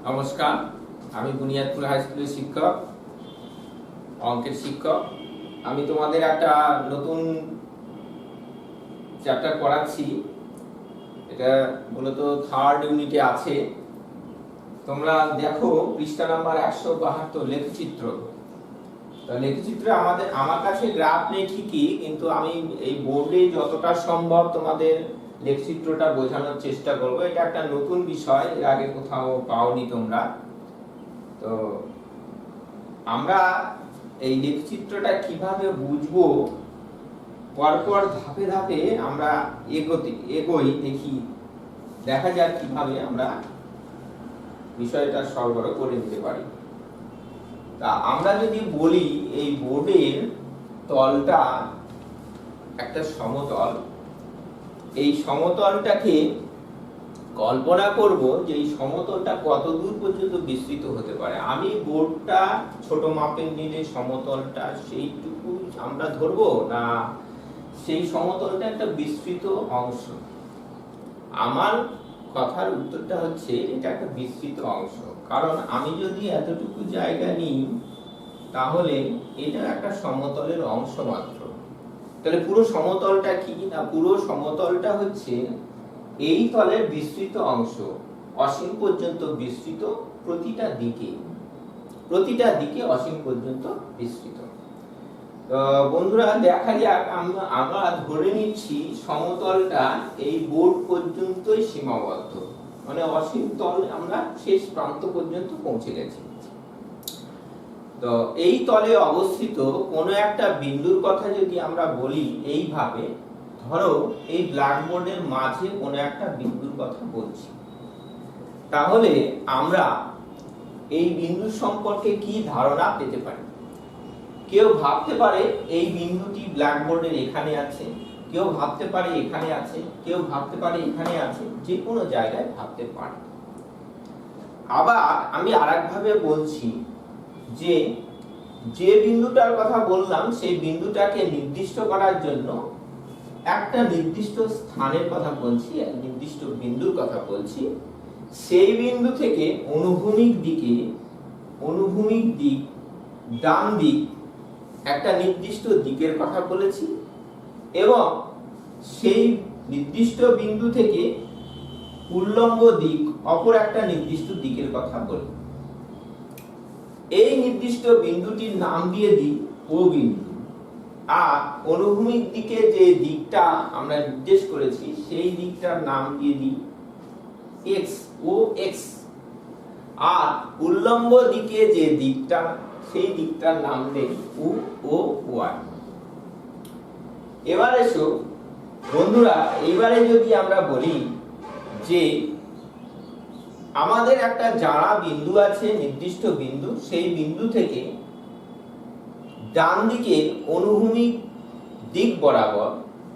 নমস্কার, আমি বুনিয়াদপুর হাই স্কুলের শিক্ষক, অঙ্কের শিক্ষক। আমি তোমাদের একটা নতুন চ্যাপ্টার পড়াচ্ছি। এটা মূলত থার্ড ইউনিটে আছে। তোমরা দেখো পৃষ্ঠা নাম্বার 172 লেখচিত্র। তো লেখচিত্রে আমার কাছে গ্রাফ নেই ঠিকই, কিন্তু আমি এই বোর্ডে যতটা সম্ভব তোমাদের লেখচিত্রটা বোঝানোর চেষ্টা করব। এটা একটা নতুন বিষয়, এর আগে কোথাও পাওনি তোমরা। তো আমরা এই লেখচিত্রটা কিভাবে বুঝবো, পরপর ধাপে ধাপে আমরা এগোই, দেখা যাক কিভাবে আমরা বিষয়টা সরবরাহ করে নিতে পারি। তা আমরা যদি বলি এই বোর্ডের তলটা একটা সমতল, এই সমতলটাকে কল্পনা করব যে এই সমতলটা কত দূর পর্যন্ত বিস্তৃত হতে পারে। আমি বোর্ডটা ছোট মাপের নিলে সমতলটা সেইটুকু আমরা ধরবো, না সেই সমতলটা একটা বিস্তৃত অংশ? আমার কথার উত্তরটা হচ্ছে এটা একটা বিস্তৃত অংশ। কারণ আমি যদি এতটুকু জায়গা নিই তাহলে এটা একটা সমতলের অংশ মাত্র। তাহলে পুরো সমতলটা কি না, পুরো সমতলটা হচ্ছে এই তলের বিস্তৃত অংশ, অসীম পর্যন্ত বিস্তৃত, প্রতিটা দিকে অসীম পর্যন্ত বিস্তৃত। বন্ধুরা দেখা যাক, আমরা ধরে নিচ্ছি সমতলটা এই বোর্ড পর্যন্তই সীমাবদ্ধ, মানে অসীম তল আমরা শেষ প্রান্ত পর্যন্ত পৌঁছে গেছি। তো এই তলে অবস্থিত কোনো একটা বিন্দুর কথা যদি আমরা বলি এইভাবে, ধরো এই ব্ল্যাকবোর্ডের মাঝে কোনো একটা বিন্দুর কথা বলছি, তাহলে আমরা এই বিন্দু সম্পর্কে কি ধারণা পেতে পারি? কেউ ভাবতে পারে এই বিন্দুটি ব্ল্যাকবোর্ডের এখানে আছে, কেউ ভাবতে পারে এখানে আছে, কেউ ভাবতে পারে এখানে আছে, যে কোনো জায়গায় ভাবতে পারে। আবার আমি আরেকভাবে বলছি যে যে বিন্দুটার কথা বললাম সেই বিন্দুটাকে নির্দিষ্ট করার জন্য একটা নির্দিষ্ট স্থানের কথা বলছি, এক নির্দিষ্ট বিন্দুর কথা বলছি। সেই বিন্দু থেকে অনুভূমিক দিক, ডান দিক একটা নির্দিষ্ট দিকের কথা বলেছি, এবং সেই নির্দিষ্ট বিন্দু থেকে উল্লম্ব দিক অপর একটা নির্দিষ্ট দিকের কথা বলি। এই নির্দিষ্ট বিন্দুটির নাম দিয়ে দিই ও বিন্দু, আর অনুভূমিক দিকে যে দিকটা আমরা নির্দেশ করেছি সেই দিকটার নাম দিয়ে দিই x, ও x, আর উল্লম্ব দিকে যে দিকটা সেই দিকটার নাম দেই ও y। এবার এসো বন্ধুরা, এবারে যদি আমরা বলি যে আমাদের একটা জানা বিন্দু আছে, নির্দিষ্ট বিন্দু, সেই বিন্দু থেকে ডান দিকে অনুভূমিক দিক বরাবর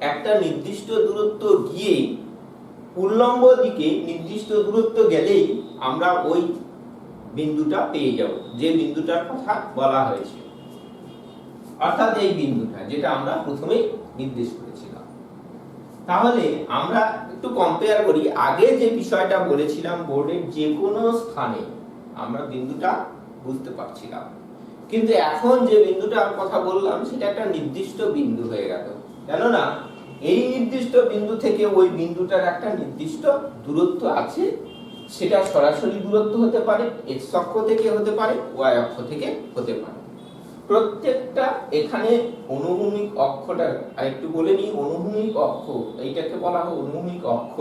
একটা নির্দিষ্ট দূরত্ব গিয়ে উল্লম্ব দিকে নির্দিষ্ট দূরত্ব গেলেই আমরা ওই বিন্দুটা পেয়ে যাব, যে বিন্দুটার কথা বলা হয়েছে, অর্থাৎ এই বিন্দুটা যেটা আমরা প্রথমেই নির্দেশ করেছিলাম। তাহলে আমরা একটু কম্পেয়ার করি, আগে যে বিষয়টা বলেছিলাম বোর্ডের যে কোনো স্থানে আমরা বিন্দুটা বুঝতে পারছিলাম, কিন্তু এখন যে বিন্দুটার কথা বললাম সেটা একটা নির্দিষ্ট বিন্দু হয়ে গেল। কেননা এই নির্দিষ্ট বিন্দু থেকে ওই বিন্দুটার একটা নির্দিষ্ট দূরত্ব আছে, সেটা সরাসরি দূরত্ব হতে পারে, x অক্ষ থেকে হতে পারে, y অক্ষ থেকে হতে পারে। প্রত্যেকটা এখানে অনুভূমিক অক্ষটা আরেকটু বলে নিই, অনুভূমিক অক্ষ এইটাকে বলা হয় অনুভূমিক অক্ষ,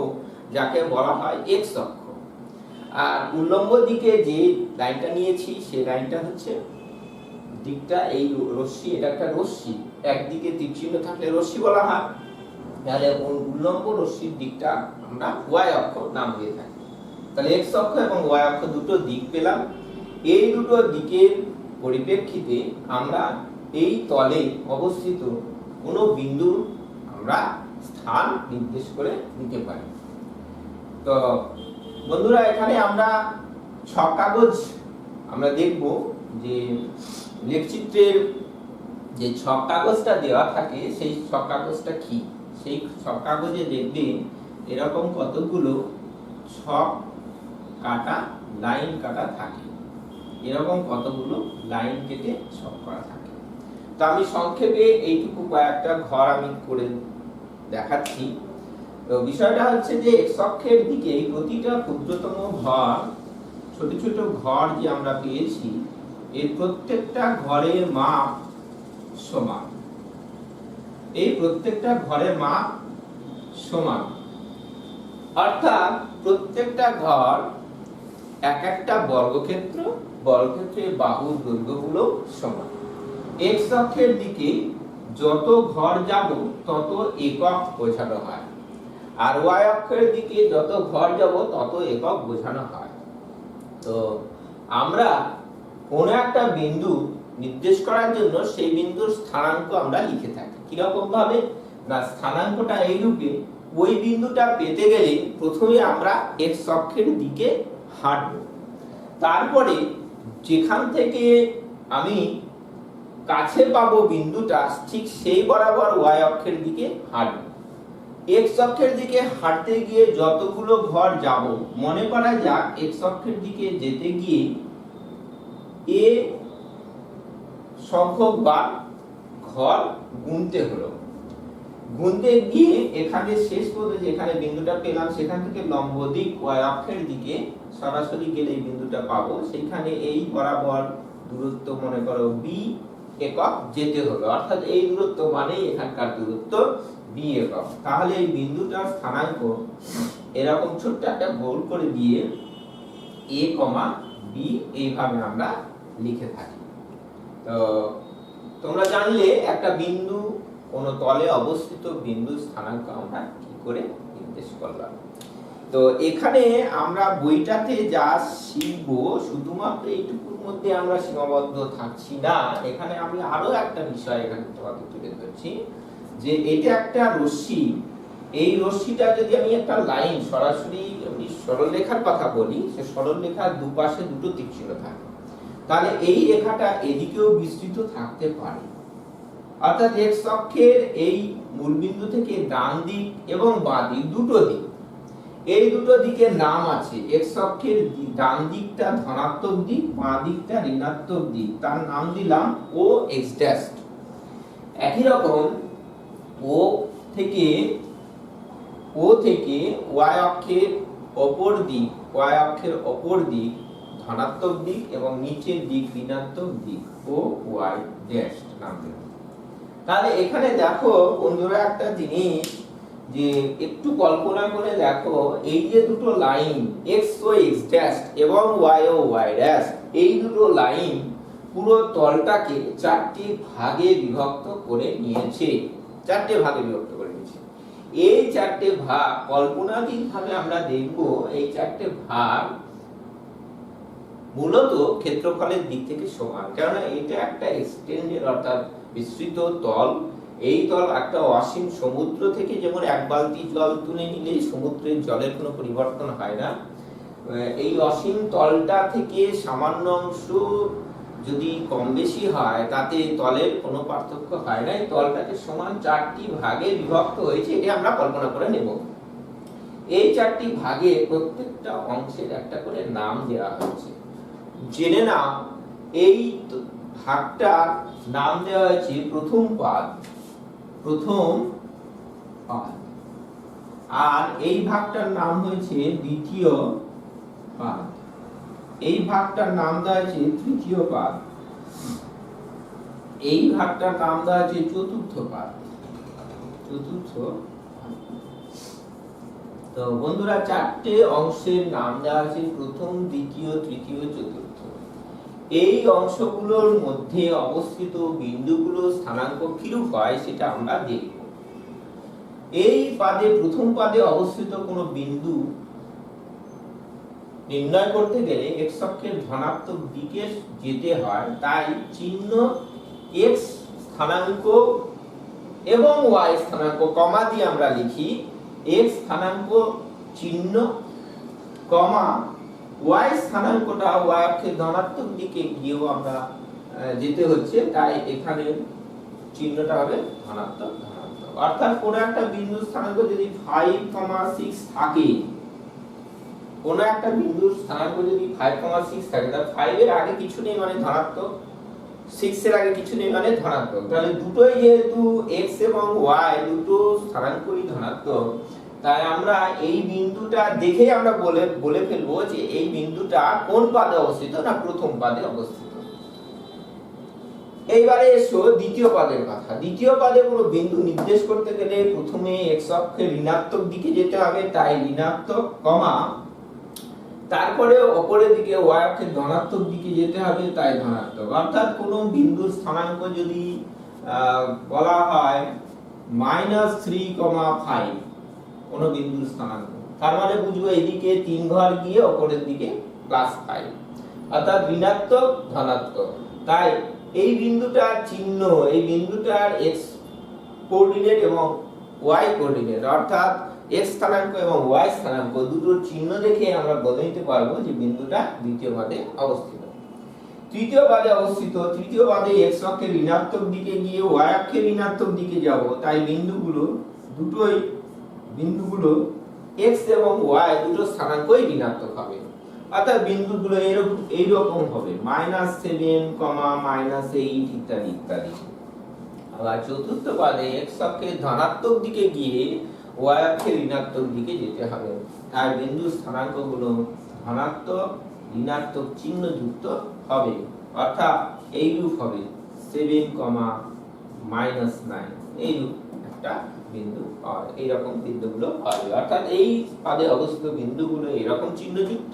যাকে বলা হয় x অক্ষ। আর উল্লম্ব দিকে যে লাইনটা নিয়েছি সেই লাইনটা হচ্ছে দিকটা, এই রশ্মি, এটা একটা রশ্মি, একদিকে তীর চিহ্ন থাকলে রশ্মি বলা হয়, তাহলে উল্লম্ব রশ্মির দিকটা আমরা y অক্ষ নাম দিয়ে থাকি। তাহলে x অক্ষ এবং y অক্ষ দুটো দিক পেলাম। এই দুটো দিকের পরিপ্রেক্ষিতে আমরা এই তলে অবস্থিত কোনো বিন্দু আমরা স্থান নির্দেশ করে নিতে পারি। তো বন্ধুরা, এখানে আমরা ছক কাগজ আমরা দেখব যে লেখচিত্রের যে ছক কাগজটা দেওয়া থাকে সেই ছক কাগজটা কি। সেই ছক কাগজে দেখবে এরকম কতগুলো ছক কাটা লাইন কাটা থাকে, এরকম কতগুলো লাইন কেটে ছক করা থাকে। তো আমি সংক্ষেপে এইটুকু কয়েকটা ঘর আমি করে দেখাচ্ছি। তো বিষয়টা হচ্ছে যে এক্স অক্ষের দিকে প্রতিটা ক্ষুদ্রতম ঘর, ছোট ছোট ঘর যে আমরা পেয়েছি, এর প্রত্যেকটা ঘরের মাপ সমান। এই প্রত্যেকটা ঘরের মাপ সমান, অর্থাৎ প্রত্যেকটা ঘর এক একটা বর্গক্ষেত্র, বর্গক্ষেত্রের বাহুর দৈর্ঘ্যগুলো সমান। এক্স অক্ষের দিকে যত ঘর যাব তত একক বোঝানো হয়, আর ওয়াই অক্ষের দিকে যত ঘর যাব তত একক বোঝানো হয়। তো আমরা কোন একটা বিন্দু নির্দেশ করার জন্য সেই বিন্দুর স্থানাঙ্ক আমরা লিখে থাকি। কিরকম ভাবে না, স্থানাঙ্কটা এই রূপে, ওই বিন্দুটা পেতে গেলে প্রথমে আমরা এক্স অক্ষের দিকে হাঁটব, তারপরে যেখান থেকে আমি কাছে পাবো বিন্দুটা ঠিক সেই বরাবর ওয়াই অক্ষের দিকে হাঁটব। এক্স অক্ষের দিকে হাঁটতে গিয়ে যতগুলো ঘর যাব, মনে করা যাক এক্স অক্ষের দিকে যেতে গিয়ে এ সংখ্যক বার ঘর গুনতে হলো। গুনতে গিয়ে এখানে শেষ পর্যন্ত যেখানে বিন্দুটা পেলাম সেখান থেকে লম্ব দিক ওয়াই অক্ষের দিকে সরাসরি গেলে এই বিন্দুটা পাবো, সেখানে এই বরাবর দূরত্ব মনে করো বি একক যেতে হবে, অর্থাৎ এই দূরত্ব মানেই এখানকার দূরত্ব বি একক। তাহলে এই বিন্দুটার স্থানাঙ্ক এরকম ছোট্ট একটা গোল করে দিয়ে a, b এইভাবে আমরা লিখে থাকি। তো তোমরা জানলে একটা বিন্দু কোন তলে অবস্থিত বিন্দু স্থানাঙ্ক আমরা কি করে নির্দেশ করলাম। তো এখানে আমরা বইটাতে যা শিখবো শুধুমাত্র এইটুকুর মধ্যে আমরা সীমাবদ্ধ থাকছি না, এখানে আমি আরো একটা বিষয় এখানে তোমাদের তুলে ধরছি, যে এটা একটা রশ্মি। এই রশ্মিটা যদি আমি একটা লাইন সরাসরি সরলরেখার কথা বলি, সে সরলরেখার দুপাশে দুটো তীক্ষ্ণ থাকে, তাহলে এই রেখাটা এদিকেও বিস্তৃত থাকতে পারে। অর্থাৎ এক্স অক্ষের এই মূলবিন্দু থেকে ডান দিক এবং বাঁ দিক দুটো দিক, এই দুটো দিকের নাম আছে। এক্স অক্ষের ডান দিকটা ধনাত্মক দিক, বাঁ দিকটা ঋণাত্মক দিক, তার নাম দিলাম ও এক্স ড্যাশ। একই রকম ও থেকে ওয়াই অক্ষের অপর দিক, ওয়াই অক্ষের অপর দিক ধনাত্মক দিক এবং নিচের দিক ঋণাত্মক দিক, ও ওয়াই ড্যাশ নাম দিলাম। তাহলে এখানে দেখো বন্ধুরা একটা জিনিস, যে একটু কল্পনা করে দেখো, এই যে দুটো লাইন এক্স ও এক্স ড্যাশ এবং ওয়াই ও ওয়াই ড্যাশ, এই দুটো লাইন পুরো তলটাকে চারটি ভাগে বিভক্ত করে নিয়েছে, চারটে ভাগে বিভক্ত করে নিয়েছে। এই চারটে ভাগ কল্পনাতীত ভাবে আমরা দেখব, এই চারটে ভাগ মূলত ক্ষেত্রফলের দিক থেকে সমান, কারণ এটা একটা এক্সটেন্ডেড অর্থাৎ বিস্তৃত তল। এই তল একটা অসীম সমুদ্র থেকে যেমন এক বালতি জল তুলে নিলে সমুদ্রের জলের কোনো পরিবর্তন হয় না, এই অসীম তলটা থেকে সামান্য অংশ যদি কম বেশি হয় তাতে তলের কোনো পার্থক্য হয় না। এই তলটাকে সমান চারটি ভাগে বিভক্ত হয়েছে, এটা আমরা কল্পনা করে নেব। এই চারটি ভাগে প্রত্যেকটা অংশের একটা করে নাম দেওয়া হয়েছে। জেনে নাও এই ভাগটার নাম দেওয়া হয়েছে প্রথম পাদ, প্রথম পাদ, আর এই ভাগটার নাম হয়েছে দ্বিতীয় পাদ, এই ভাগটার নাম দেওয়া হয়েছে তৃতীয় পাদ, এই ভাগটার নাম দেওয়া হয়েছে চতুর্থ পাদ, চতুর্থ। তো বন্ধুরা চারটে অংশের নাম দেওয়া আছে প্রথম, দ্বিতীয়, তৃতীয়, চতুর্থ। এই অংশগুলোর মধ্যে অবস্থিত বিন্দুগুলো স্থানাঙ্ক কিরূপ হয় সেটা আমরা দেখব। এই পাদে প্রথম পাদে অবস্থিত কোনো বিন্দু নির্ণয় করতে গেলে এক্স অক্ষের ধনাত্মক দিকে যেতে হয়, তাই চিহ্ন এক্স স্থানাঙ্ক এবং ওয়াই স্থানাঙ্ক কমা দিয়ে আমরা লিখি এক্স স্থানাঙ্ক চিহ্ন কমা ওয়াই স্থানাঙ্কটা ওয়াই অক্ষের ধনাত্মক দিকে গিয়েও আমরা যেতে হচ্ছে, তাই এখানে চিহ্নটা হবে ধনাত্মক ধনাত্মক। অর্থাৎ কোন একটা বিন্দু স্থানাঙ্ক যদি 5, 6 থাকে, কোনো একটা বিন্দুর স্থানাঙ্ক যদি 5,6 থাকে, তাহলে 5 এর আগে কিছু নেই মানে ধনাত্মক, 6 এর আগে কিছু নেই মানে ধনাত্মক। তাহলে দুটোই যেহেতু x এবং y দুটো স্থানাঙ্কই ধনাত্মক, তাই আমরা এই বিন্দুটা দেখেই আমরা বলে ফেলবো যে এই বিন্দুটা কোন পাদে অবস্থিত, না প্রথম পাদে অবস্থিত। এইবারে এসো দ্বিতীয় পাদের কথা। দ্বিতীয় পাদে কোনো বিন্দু নির্দেশ করতে গেলে প্রথমে x অক্ষের ঋণাত্মক দিকে যেতে হবে, তাই ঋণাত্মক, কমা তারপরে অপরের দিকে y অক্ষের ধনাত্মক দিকে যেতে হবে, তাই ধনাত্মক। অর্থাৎ কোনো বিন্দুর স্থানাঙ্ক যদি বলা হয় -3,5, কোনো বিন্দুর স্থানাঙ্ক, তার মানে বুঝবো এইদিকে 3 ঘর গিয়ে অপরের দিকে +5, অর্থাৎ ঋণাত্মক ধনাত্মক। তাই এই বিন্দুটার চিহ্ন, এই বিন্দুটার x কোঅর্ডিনেট এবং y কোঅর্ডিনেট, অর্থাৎ x স্থানাঙ্ক এবং y স্থানাঙ্ক দুটোর চিহ্ন দেখে আমরা বলে নিতে পারবো যে বিন্দুটা দ্বিতীয় পাদে অবস্থিত। তৃতীয় পাদে অবস্থিত, তৃতীয় পাদে x অক্ষের ঋণাত্মক দিকে গিয়ে y অক্ষের ঋণাত্মক দিকে যাব, তাই বিন্দুগুলো x এবং y দুটো স্থানাঙ্কই ঋণাত্মক হবে। অর্থাৎ বিন্দুগুলো এইরকম হবে -7, -8 ইত্যাদি ইত্যাদি। আবার চতুর্থ পাদে x অক্ষের ধনাত্মক দিকে গিয়ে y অক্ষের ঋণাত্মক দিকে যেতে হবে, আর বিন্দুর স্থানাঙ্কগুলো ধনাত্মক ঋণাত্মক চিহ্ন যুক্ত হবে, অর্থাৎ এইরূপ হবে 7, -9, এইরূপ একটা বিন্দু আর এইরকম বিন্দুগুলো হবে। অর্থাৎ এই পাদে অবস্থিত বিন্দুগুলো এরকম চিহ্নযুক্ত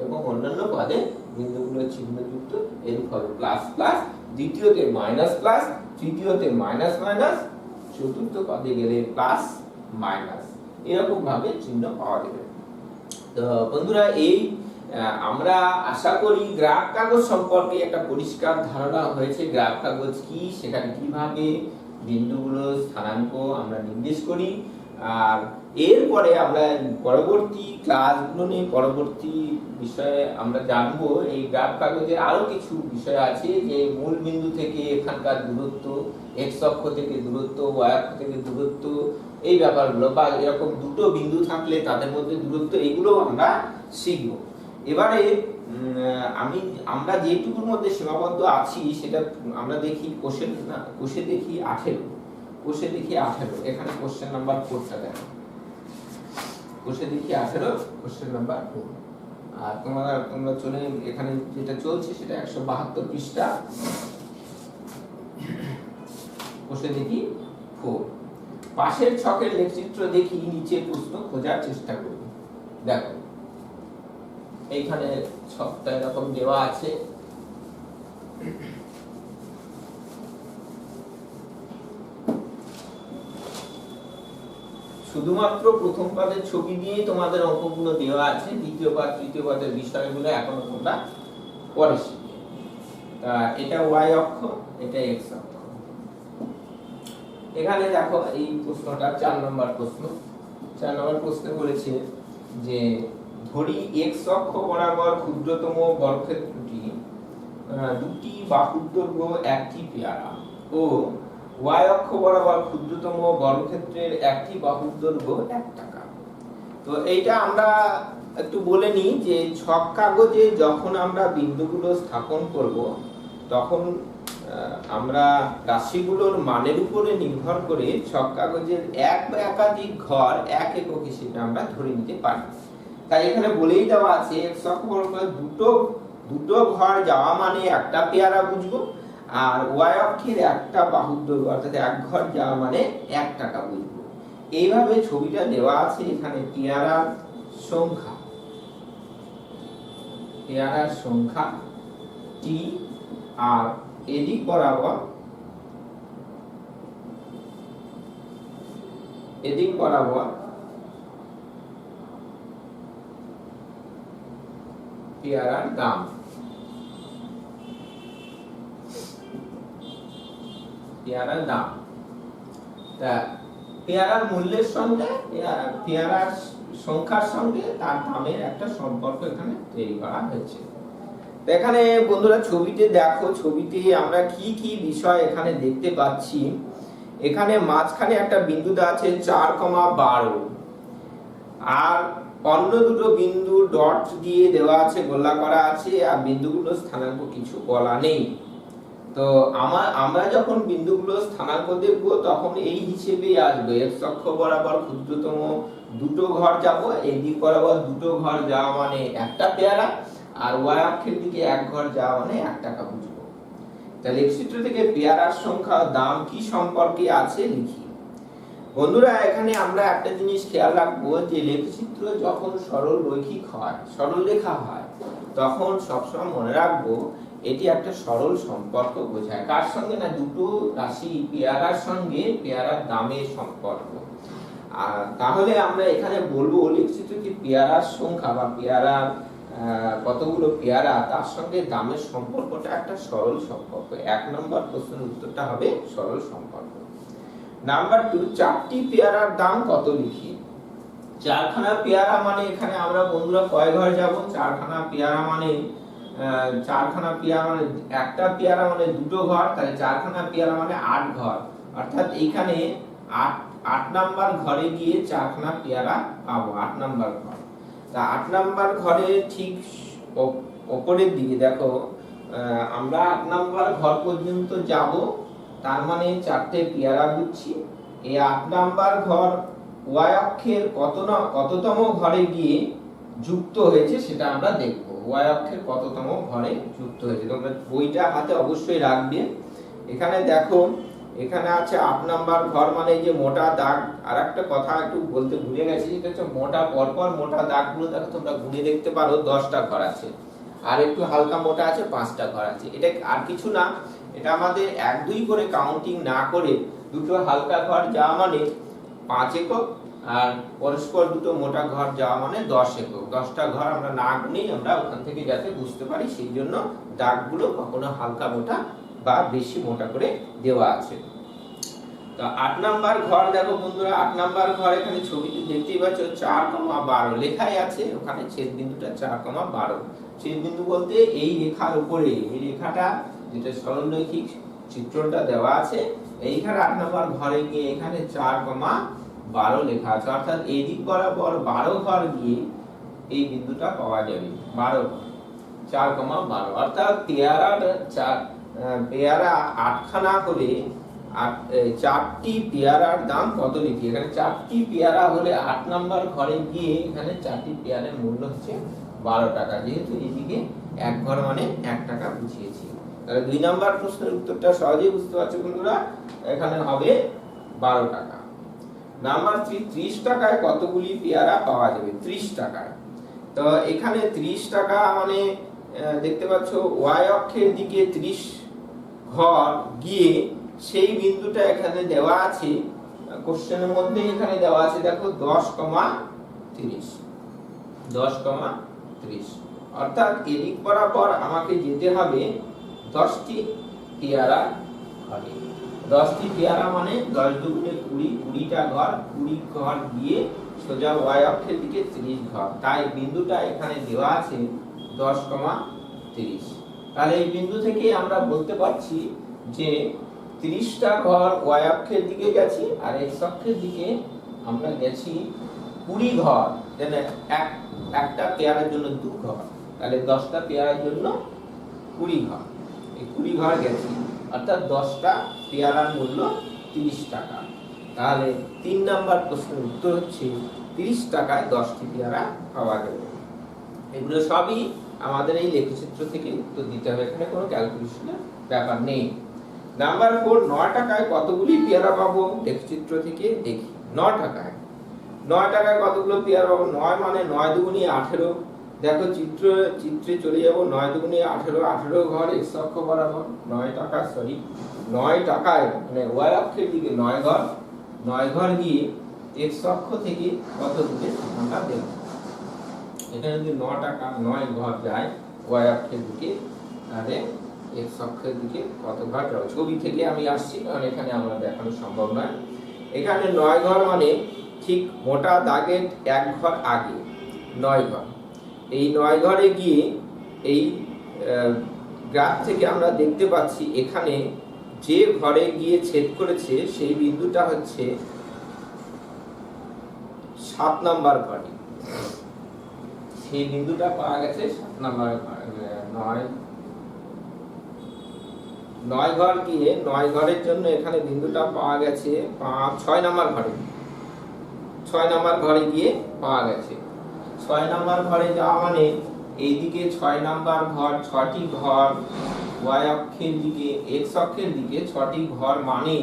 এবং অন্যান্য পাদে বিন্দুগুলো চিহ্নযুক্ত, এরূপ হবে প্লাস প্লাস, দ্বিতীয়তে মাইনাস প্লাস, তৃতীয়তে মাইনাস মাইনাস, চতুর্থ পাদে গেলে প্লাস মাইনাস, এরকম ভাবে চিহ্ন পাওয়া যাবে। তো বন্ধুরা, এই আমরা আশা করি গ্রাফ কাগজ সম্পর্কে একটা পরিষ্কার ধারণা হয়েছে। গ্রাফ কাগজ কি, সেখানে কিভাবে বিন্দুগুলো স্থানাঙ্ক আমরা নির্দেশ করি, আর এরপরে আমরা পরবর্তী ক্লাসগুলো নিয়ে পরবর্তী বিষয়ে আমরা জানবো। এই গ্রাফ কাগজের আরো কিছু বিষয় আছে, যে মূল বিন্দু থেকে এখানকার দূরত্ব, x অক্ষ থেকে দূরত্ব, y অক্ষ থেকে দূরত্ব, এই ব্যাপারগুলো, বা এরকম দুটো বিন্দু থাকলে তাদের মধ্যে দূরত্ব, এগুলো আমরা শিখব। এবারে আমরা যেটুকুর মধ্যে সীমাবদ্ধ আছি সেটা আমরা দেখি কোষে দেখি 18, এখানে কোশ্চেন নাম্বার 4টা দেখো। কোষে দেখি 18, কোশ্চেন নাম্বার 4। আর তোমরা চলে এখানে যেটা চলছে সেটা 172 পৃষ্ঠা, কোষে দেখি 4। পাশের ছকের লেখচিত্র দেখি নিচে প্রশ্ন খোঁজার চেষ্টা করব। দেখো এইখানে ছকটা এরকম দেওয়া আছে, শুধুমাত্র প্রথম পাদের ছবি দিয়েই তোমাদের অঙ্কগুলো দেওয়া আছে, দ্বিতীয় পাদ তৃতীয় পাদের বিষয়গুলো এখনো তোমরা পরে শিখবে। তা এটা y অক্ষ, এটা x অক্ষ। এখানে দেখো এই প্রশ্নটা 4 নম্বর প্রশ্ন। 4 নম্বর প্রশ্নে বলেছে যে ধরি x অক্ষ বরাবর ক্ষুদ্রতম বর্গক্ষেত্রটি দুটি বাহুর দৈর্ঘ্য একই পেয়ারা ও y অক্ষ বরাবর ক্ষুদ্রতম বর্গক্ষেত্রের একটি বাহুর দৈর্ঘ্য 1 টাকা। তো এইটা আমরা একটু বলে নিই যে ছক কাগজে যখন আমরা বিন্দুগুলো স্থাপন করব, তখন আমরা রাশিগুলোর মানের উপরে নির্ভর করে ছক কাগজের এক বা একাধিক ঘর এক একক হিসেবে আমরা ধরে নিতে পারি। তাই এখানে বলেই দেওয়া আছে x অক্ষ বরাবর দুটো ঘর যাওয়া মানে একটা পেয়ারা বুঝবো, আর y অক্ষের একটা বাহুর দৈর্ঘ্য অর্থাৎ এক ঘর যাওয়া মানে 1 টাকা বুঝবো। এইভাবে ছবিটা দেওয়া আছে। এখানে পেয়ারার সংখ্যা t, আর এদিক বরাবর পেয়ারার দাম। তা পেয়ারার মূল্যের সঙ্গে পেয়ারার সংখ্যার সঙ্গে তার দামের একটা সম্পর্ক এখানে তৈরি করা হয়েছে। এখানে বন্ধুরা ছবিতে দেখো, ছবিতে আমরা কি কি বিষয় এখানে দেখতে পাচ্ছি। এখানে মাঝখানে একটা বিন্দু দেওয়া আছে 4,12, আর অন্য দুটো বিন্দু ডট দিয়ে দেওয়া আছে, গোলা করা আছে, আর বিন্দুগুলো স্থানাঙ্ক কিছু বলা নেই। তো আমরা যখন বিন্দুগুলো স্থানাঙ্ক দেখব তখন এই হিসেবেই আসবে। এক্স অক্ষ বরাবর ক্ষুদ্রতম দুটো ঘর যাব, এই দিক বরাবর দুটো ঘর যাওয়া মানে একটা পেয়ারা, আর ওয়াই অক্ষের দিকে এক ঘর যাওয়া মানে 1 টাকা বুঝবো। তাহলে লেখচিত্র থেকে পেয়ারার সংখ্যা দাম কি সম্পর্কে আছে লিখি। বন্ধুরা এখানে আমরা একটা জিনিস খেয়াল রাখবো যে লেখচিত্র যখন সরল রৈখিক হয়, সরল রেখা হয়, তখন সবসময় মনে রাখবো এটি একটা সরল সম্পর্ক বোঝায়। কার সঙ্গে না, দুটো রাশি পেয়ারার সঙ্গে পেয়ারার দামের সম্পর্ক। আর তাহলে আমরা এখানে বলবো লেখচিত্র কি পেয়ারার সংখ্যা বা পেয়ারার কতগুলো পেয়ারা তার সঙ্গে দামের সম্পর্কটা একটা সরল সম্পর্ক। 1 নম্বর প্রশ্নের উত্তরটা হবে সরল সম্পর্ক। নাম্বার 2, 4টি পেয়ারার দাম কত লিখি। 4খানা পেয়ারা মানে এখানে আমরা বন্ধুরা কয় ঘর যাব, 4খানা পেয়ারা মানে 4খানা পেয়ারা মানে একটা পেয়ারা মানে দুটো ঘর, তাহলে 4খানা পেয়ারা মানে 8 ঘর, অর্থাৎ এইখানে 8 নাম্বার ঘরে গিয়ে 4খানা পেয়ারা পাবো। 8 নাম্বার ঘর, তা 8 নাম্বার ঘরে ঠিক উপরের দিকে দেখো আমরা 8 নাম্বার ঘর পর্যন্ত যাব, তার মানে 4টে পেয়ারা বুঝছি। এই 8 নাম্বার ঘর ওয়াই অক্ষের কততম ঘরে গিয়ে যুক্ত হয়েছে সেটা আমরা দেখব। ওয়াই অক্ষের কততম ঘরে যুক্ত হয়েছে, তোমরা বইটা হাতে অবশ্যই রাখবে। এখানে দেখো এখানে আছে 8 নাম্বার ঘর মানে এই যে মোটা দাগ। আর একটা কথা একটু বলতে ভুলে গেছি, সেটা হচ্ছে মোটা পরপর মোটা দাগগুলো দেখো তোমরা গুনে দেখতে পারো, 10টা ঘর আছে, আর একটু হালকা মোটা আছে 5টা ঘর আছে। এটা আর কিছু না, এটা আমাদের 1 2 করে কাউন্টিং না করে দুটো হালকা ঘর যাওয়া মানে 5 একক, আর পরস্পর দুটো মোটা ঘর যাওয়া মানে 10 একক। 10টা ঘর আমরা না গুনেই আমরা ওখান থেকে যাতে বুঝতে পারি, সেই জন্য দাগগুলো কখনো হালকা মোটা বা বেশি মোটা করে দেওয়া আছে। তো 8 নাম্বার ঘর দেখো বন্ধুরা, 8 নাম্বার ঘর এখানে ছবিতে দেখতেই পাচ্ছ 4,12 লেখাই আছে, ওখানে ছেদ বিন্দুটা 4,12। ছেদ বিন্দু বলতে এই রেখার উপরে, এই রেখাটা যেটা সরলরৈখিক চিত্রটা দেওয়া আছে, এইখানে 8 নাম্বার ঘরে গিয়ে এখানে 4,12 লেখা আছে, অর্থাৎ এই দিক বরাবর 12 ঘর গিয়ে এই বিন্দুটা পাওয়া যাবে। 12 4,12, অর্থাৎ পেয়ারা 8খানা হলে 4টি পেয়ারার দাম কত লিখি। এখানে 4টি পেয়ারা হলে 8 নাম্বার ঘরে গিয়ে এখানে 4টি পেয়ারের মূল্য হচ্ছে 12 টাকা, যেহেতু এদিকে এক ঘর মানে 1 টাকা বুঝিয়েছি। তাহলে 2 নাম্বার প্রশ্নের উত্তরটা সহজেই বুঝতে পারছো বন্ধুরা, এখানে হবে 12 টাকা। নাম্বার 3, 30 টাকায় কতগুলি পেয়ারা পাওয়া যাবে। 30 টাকায়, তো এখানে 30 টাকা মানে দেখতে পাচ্ছ ওয়াই অক্ষের দিকে 30 ঘর গিয়ে সেই বিন্দুটা এখানে দেওয়া আছে, কোশ্চেনের মধ্যে এখানে দেওয়া আছে দেখো 10,30, 10,30, অর্থাৎ এদিক বরাবর আমাকে যেতে হবে 10টি পেয়ারা ঘরে। 10টি পেয়ারা মানে 10 দুগুণে 20, 20টা ঘর, 20 ঘর গিয়ে সোজা ওয়াই অক্ষের দিকে 30 ঘর, তাই বিন্দুটা এখানে দেওয়া আছে 10,30। তাহলে এই বিন্দু থেকে আমরা বলতে পারছি যে 30টা ঘর ওয়াই অক্ষের দিকে গেছি, আর এক্স অক্ষের দিকে আমরা গেছি 20 ঘর, মানে একটা পেয়ারার জন্য 2 ঘর, তাহলে 10টা পেয়ারার জন্য 20 ঘর, এই 20 ঘর গেছি, অর্থাৎ 10টা পেয়ারার মূল্য 30 টাকা। তাহলে 3 নাম্বার প্রশ্নের উত্তর হচ্ছে 30 টাকায় 10টি পেয়ারা পাওয়া যাবে। এগুলো সবই আমাদের এই লেখচিত্র থেকে উত্তর দিতে হবে, এখানে কোনো ক্যালকুলেশনের ব্যাপার নেই। নাম্বার 4, 9 টাকায় কতগুলি পেয়ারা পাবো। লেখচিত্র থেকে দেখি। 9 টাকায় কতগুলো পেয়ারা পাবো। 9 মানে 9 দুগুণে 18, দেখো চিত্রে চলে যাব। 9 দুগুণে 18, 18 ঘর এক্স অক্ষ বরাবর। 9 টাকায় মানে ওয়াই অক্ষের দিকে 9 ঘর গিয়ে এক্স অক্ষ থেকে কত দূরে আমরা দেখব। এখানে যদি 9 টাকা 9 ঘর যায় ওয়াই অক্ষের দিকে, তাহলে এক্স অক্ষের দিকে কত ঘর যাবে। ছবি থেকে আমি আসছি, কারণ এখানে আমরা দেখানো সম্ভব নয়। এখানে 9 ঘর মানে ঠিক মোটা দাগের 1 ঘর আগে 9 ঘর। এই 9 ঘরে গিয়ে এই গ্রাফ থেকে আমরা দেখতে পাচ্ছি এখানে যে ঘরে গিয়ে ছেদ করেছে সেই বিন্দুটা হচ্ছে 7 নাম্বার ঘরে। সেই বিন্দুটা পাওয়া গেছে 7 নম্বর 9 ঘর গিয়ে 9 ঘরের জন্য এখানে বিন্দুটা পাওয়া গেছে 6 নম্বর ঘরে, 6 নম্বর ঘরে গিয়ে পাওয়া গেছে। 6 নম্বর ঘরে যাওয়া মানে এইদিকে 6 নম্বর ঘর, 6টি ঘর, y অক্ষের দিকে x অক্ষের দিকে 6টি ঘর মানে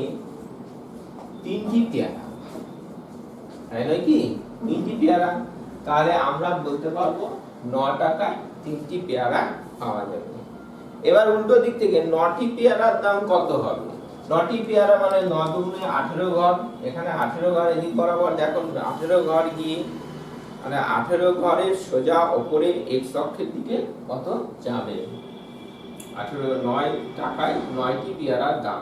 3টি পেয়ারা, তাই নয় কি? 3টি পেয়ারা। তাহলে আমরা বলতে পারবো 9 টাকায় 3টি পেয়ারা পাওয়া যাবে। এবার উল্টো দিক থেকে 9টি পেয়ারার দাম কত হবে? 9টি পেয়ারা মানে 9 দুগুণে 18 ঘর, এখানে 18 ঘর এদিক বরাবর দেখো 18 ঘর গিয়ে মানে 18 ঘরের সোজা উপরে x অক্ষের দিকে কত যাবে? 18 9 টাকায় 9টি পেয়ারার দাম।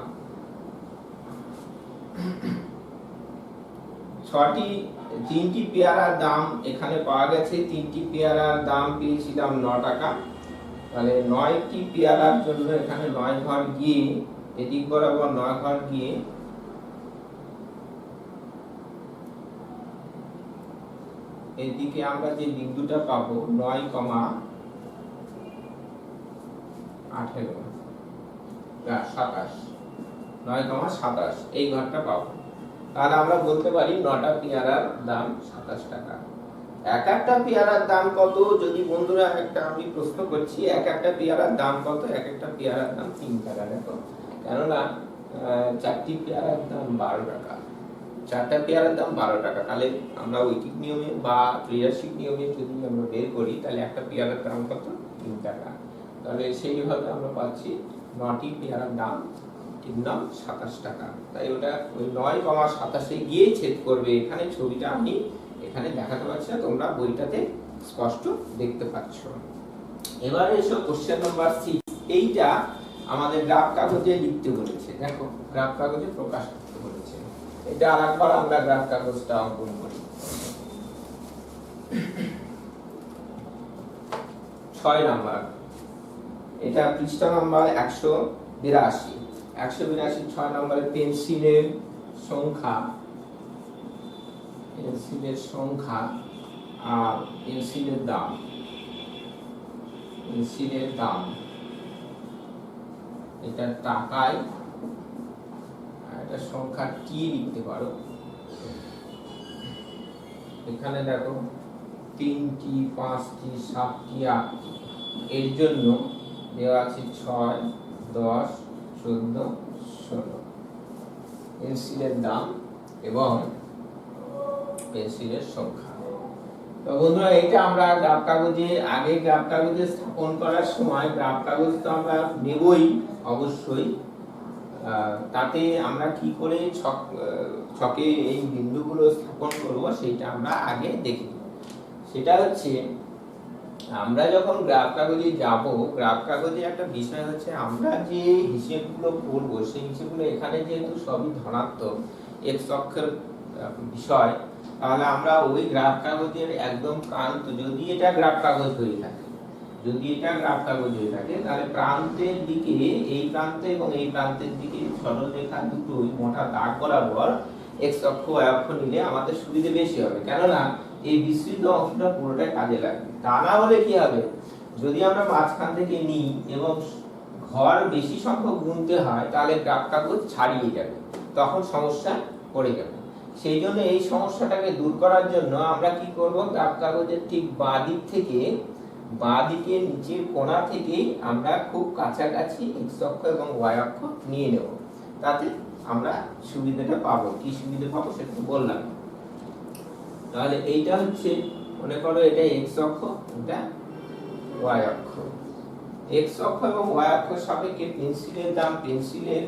3টি পেয়ারার দাম এখানে পাওয়া গেছে, 3টি পেয়ারার দাম পেয়েছিলাম 9 টাকা। তাহলে 9টি পেয়ারার জন্য এখানে 9 ঘর গিয়ে এদিক বরাবর 9 ঘর গিয়ে এদিকে আমরা যে বিন্দুটা পাবো 9,27 এই ঘরটা পাবো। তাহলে আমরা বলতে পারি 9টা পেয়ারার দাম 27 টাকা। এক একটা পেয়ারার দাম কত? যদি বন্ধুরা একটা আমি প্রশ্ন করছি, এক একটা পেয়ারার দাম কত? এক একটা পেয়ারার দাম 3 টাকা। দেখো, কেননা 4টি পেয়ারার দাম 12 টাকা, 4টা পেয়ারার দাম 12 টাকা। তাহলে আমরা ঐকিক নিয়মে বা ত্রৈমাসিক নিয়মে যদি আমরা বের করি তাহলে একটা পেয়ারার দাম কত? 3 টাকা। তাহলে সেইভাবে আমরা পাচ্ছি 9টি পেয়ারার দাম 3,27 টাকা। তাই ওটা ওই 9,27 গিয়ে ছেদ করবে। এখানে ছবিটা আমি এখানে দেখাতে পারছি না, তোমরা বইটাতে স্পষ্ট দেখতে পাচ্ছ। এবারে এসো কোশ্চেন নাম্বার 6। এইটা আমাদের গ্রাফ কাগজে লিখতে বলেছে। দেখো, গ্রাফ কাগজে প্রকাশ করতে বলেছে। এটা আরেকবার আমরা গ্রাফ কাগজটা অঙ্কন করি। 6 নাম্বার, এটা পৃষ্ঠা নাম্বার 182। 182 6 নম্বরে পেন্সিলের সংখ্যা আর পেন্সিলের দাম এটা টাকায়, এটা সংখ্যা টি লিখতে পারো। এখানে দেখো 3টি 5টি 7টি 8টি, এর জন্য দেওয়া আছে 6 10 14 16 পেন্সিলের দাম এবং পেন্সিলের সংখ্যা। তো বন্ধুরা, এটা আমরা গ্রাফ কাগজে আগে গ্রাফ কাগজে স্থাপন করার সময় গ্রাফ কাগজ তো আমরা নেবই অবশ্যই। তাতে আমরা কি করে ছকে এই বিন্দুগুলো স্থাপন করব সেটা আমরা আগে দেখি। সেটা হচ্ছে, আমরা যখন গ্রাফ কাগজে যাব, গ্রাফ কাগজে একটা বিষয় হচ্ছে আমরা যে হিসেবগুলো করব সেই হিসেবগুলো এখানে যেহেতু সবই ধনাত্মক x অক্ষের বিষয়, তাহলে আমরা ওই গ্রাফ কাগজের একদম প্রান্ত, যদি এটা গ্রাফ কাগজ হয়ে থাকে তাহলে প্রান্তের দিকে, এই প্রান্তে এবং এই প্রান্তের দিকে সরল রেখা দুটোই মোটা দাগ বরাবর x অক্ষ y অক্ষ নিলে আমাদের সুবিধা বেশি হবে, কেননা এই বিস্তৃত অংশটা পুরোটাই কাজে লাগবে। তা না হলে কি হবে, যদি আমরা মাঝখান থেকে নিই এবং ঘর বেশি সংখ্যক গুনতে হয় তাহলে গ্রাফ কাগজ ছাড়িয়ে যাবে, তখন সমস্যা পড়ে যাবে। সেই জন্য এই সমস্যাটাকে দূর করার জন্য আমরা কি করব, গ্রাফ কাগজের ঠিক বাঁ দিকে নিচের কোণা থেকে আমরা খুব কাছাকাছি x অক্ষ এবং y অক্ষ নিয়ে নেব, তাতে আমরা সুবিধাটা পাবো। কি সুবিধা পাবো সেটা তো বললাম। তাহলে এইটা হচ্ছে, মনে করো এটা x অক্ষ, এটা y অক্ষ। x অক্ষ এবং y অক্ষের সাপেক্ষে পেন্সিলের দাম, পেন্সিলের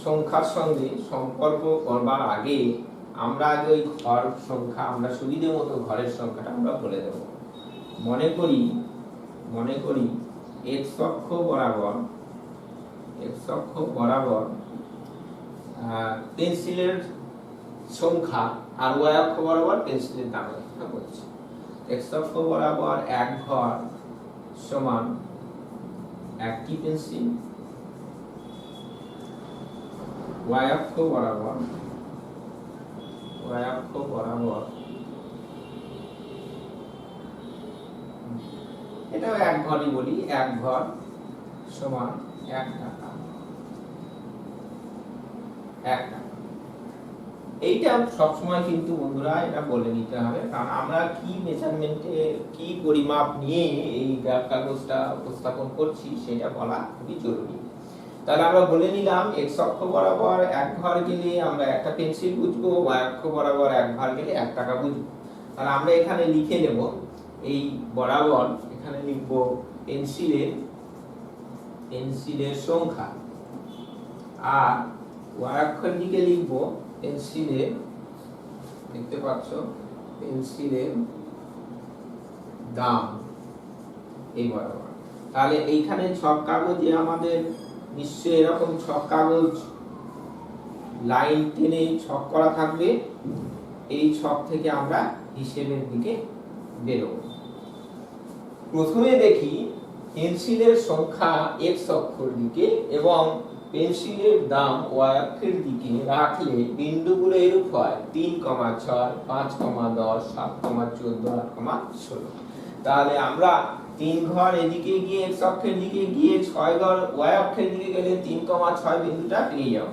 সংখ্যার সঙ্গে সম্পর্ক করবার আগে আমরা আগে ওই ঘর সংখ্যা, আমরা সুবিধা মতো ঘরের সংখ্যাটা আমরা বলে দেব। মনে করি x অক্ষ বরাবর পেন্সিলের সংখ্যা আর y অক্ষ বরাবর পেন্সিলের দামের কথা বলছি। x অক্ষ বরাবর এক ঘর সমান একটি পেন্সিল, y অক্ষ বরাবর এটাও এক ঘরই বলি, এক ঘর সমান 1 টাকা, 1 টাকা। এইটা সবসময় কিন্তু বন্ধুরা এটা বলে নিতে হবে, কারণ আমরা কি মেজারমেন্টে কি পরিমাপ নিয়ে এই গ্রাফ কাগজটা উপস্থাপন করছি সেটা বলা খুবই জরুরি। তাহলে আমরা বলে নিলাম x অক্ষ বরাবর 1 ঘর গেলে আমরা একটা পেন্সিল বুঝবো, y অক্ষ বরাবর 1 ঘর গেলে 1 টাকা বুঝবো। তাহলে আমরা এখানে লিখে নেব এই বরাবর, এখানে লিখব পেন্সিলের সংখ্যা, আর y অক্ষের দিকে লিখব পেন্সিলের, দেখতে পাচ্ছ পেন্সিলের দাম এই বরাবর। তাহলে এইখানে ছক কাগজে আমাদের নিশ্চয়ই এরকম ছক কাগজ লাইন টেনে ছক করা থাকবে, এই ছক থেকে আমরা হিসেবের দিকে বেরোব। প্রথমে দেখি পেন্সিলের সংখ্যা x অক্ষের দিকে এবং পেন্সিলের দাম y অক্ষের দিকে রাখলে বিন্দুগুলো এরূপ হয় 3,6, 5,10, 7,14, 8,16। তাহলে আমরা 3 ঘর এদিকে গিয়ে x অক্ষের দিকে গিয়ে 6 ঘর y অক্ষের দিকে গেলে 3,6 বিন্দুটা পেয়ে যাব।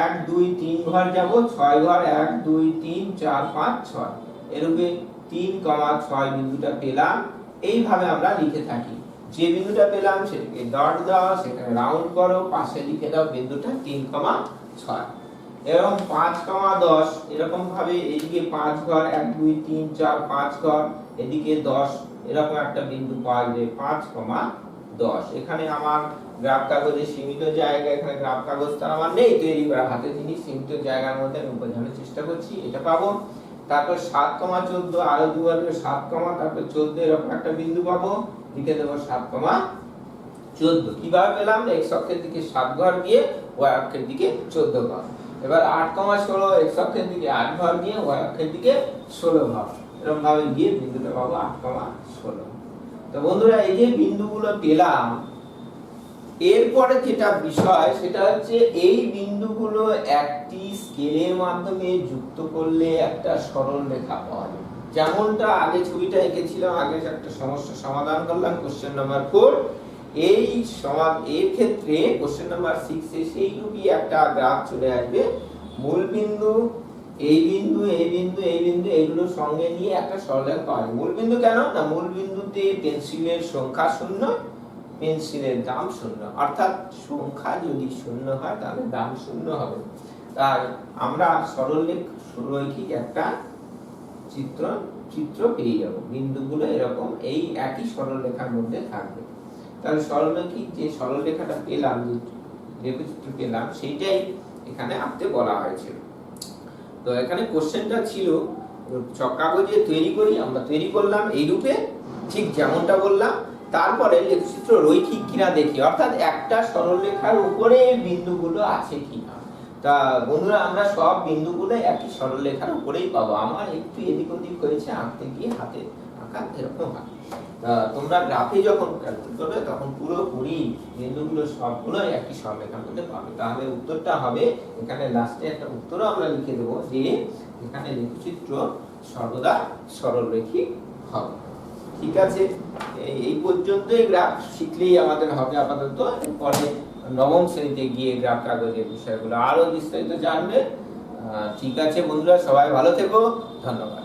1 2 3 ঘর যাব, 6 ঘর 1 2 3 4 5 6, এরূপে 3,6 বিন্দুটা পেলাম। এইভাবে আমরা লিখে থাকি, যে বিন্দুটা পেলাম সেটাকে ডট দাও, সেখানে রাউন্ড করো, পাশে লিখে দাও বিন্দুটা 3,6। এবং 5,10 এরকম ভাবে এদিকে 5 ঘর 1 2 3 4 5 ঘর, এদিকে 10, এরকম একটা বিন্দু পাওয়া যাবে 5,10। এখানে আমার গ্রাফ কাগজে সীমিত জায়গা, এখানে গ্রাফ কাগজটা আমার নেই তৈরি করা, হাতে জিনিস সীমিত জায়গার মধ্যে আমি বোঝানোর চেষ্টা করছি, এটা পাবো। তারপর 7,14 আরো দুবার 7, তারপর 14, এরকম একটা বিন্দু পাবো, লিখে দেব 7,14। কিভাবে পেলাম? x অক্ষের দিকে 7 ঘর গিয়ে y অক্ষের দিকে 14 ঘর। এবার 8,16 x অক্ষের দিকে 8 ঘর গিয়ে y অক্ষের দিকে 16 ঘর, এরকম ভাবে গিয়ে বিন্দুটা পাবো 8,16। তো বন্ধুরা এই যে বিন্দুগুলো পেলাম, এরপরে যেটা বিষয় সেটা হচ্ছে এই বিন্দুগুলো একটি স্কেলের মাধ্যমে যুক্ত করলে একটা সরল রেখা পাওয়া যায়। যেমনটা আগে ছবিটা এঁকেছিলাম, আগে একটা সমস্যা সমাধান করলাম কোশ্চেন নাম্বার 4, এই এর ক্ষেত্রে কোশ্চেন নাম্বার 6 এ সেই রূপই একটা গ্রাফ চলে আসবে। মূল বিন্দু, এই বিন্দু, এই বিন্দু, এই বিন্দু, এগুলো সঙ্গে নিয়ে একটা সরলরেখা পাওয়া যায়। মূল বিন্দু কেন না, মূল বিন্দুতে পেন্সিলের সংখ্যা 0, পেন্সিলের দাম 0, অর্থাৎ সংখ্যা যদি 0 হয় তাহলে দাম 0 হবে। তাই আমরা সরলরৈখিক একটা চিত্র পেয়ে যাব, বিন্দুগুলো এরকম এই একই সরলরেখার মধ্যে থাকবে। তাহলে সরলরৈখিক যে সরলরেখাটা পেলাম, যে রেখাচিত্র পেলাম, সেইটাই এখানে আঁকতে বলা হয়েছিল। তো এখানে কোশ্চেনটা ছিল ছক কাগজে তৈরি করি, আমরা তৈরি করলাম এই রূপে, ঠিক যেমনটা বললাম। তারপরে লেখচিত্র রৈখিক কিনা দেখি, অর্থাৎ একটা সরলরেখার উপরে বিন্দুগুলো আছে কিনা। তা বন্ধুরা আমরা সব বিন্দুগুলো একই সরলরেখার উপরেই পাবো। আমার একটু এদিক ওদিক হয়েছে আঁকতে গিয়ে, হাতে আঁকা এরকম হয়। তোমরা গ্রাফে যখন ক্যালকুলেট করবে তখন পুরোপুরি বিন্দুগুলো সবগুলো একই সরলরেখার মধ্যে পাবে। তাহলে উত্তরটা হবে, এখানে লাস্টে একটা উত্তরও আমরা লিখে দেবো যে এখানে লেখচিত্র সর্বদা সরলরৈখিক হবে। ঠিক আছে, এই পর্যন্তই গ্রাফ শিখলেই আমাদের হবে আপাতত। পরে নবম শ্রেণীতে গিয়ে গ্রাফ কাগজের বিষয়গুলো আরো বিস্তারিত জানবে। ঠিক আছে বন্ধুরা, সবাই ভালো থেকো, ধন্যবাদ।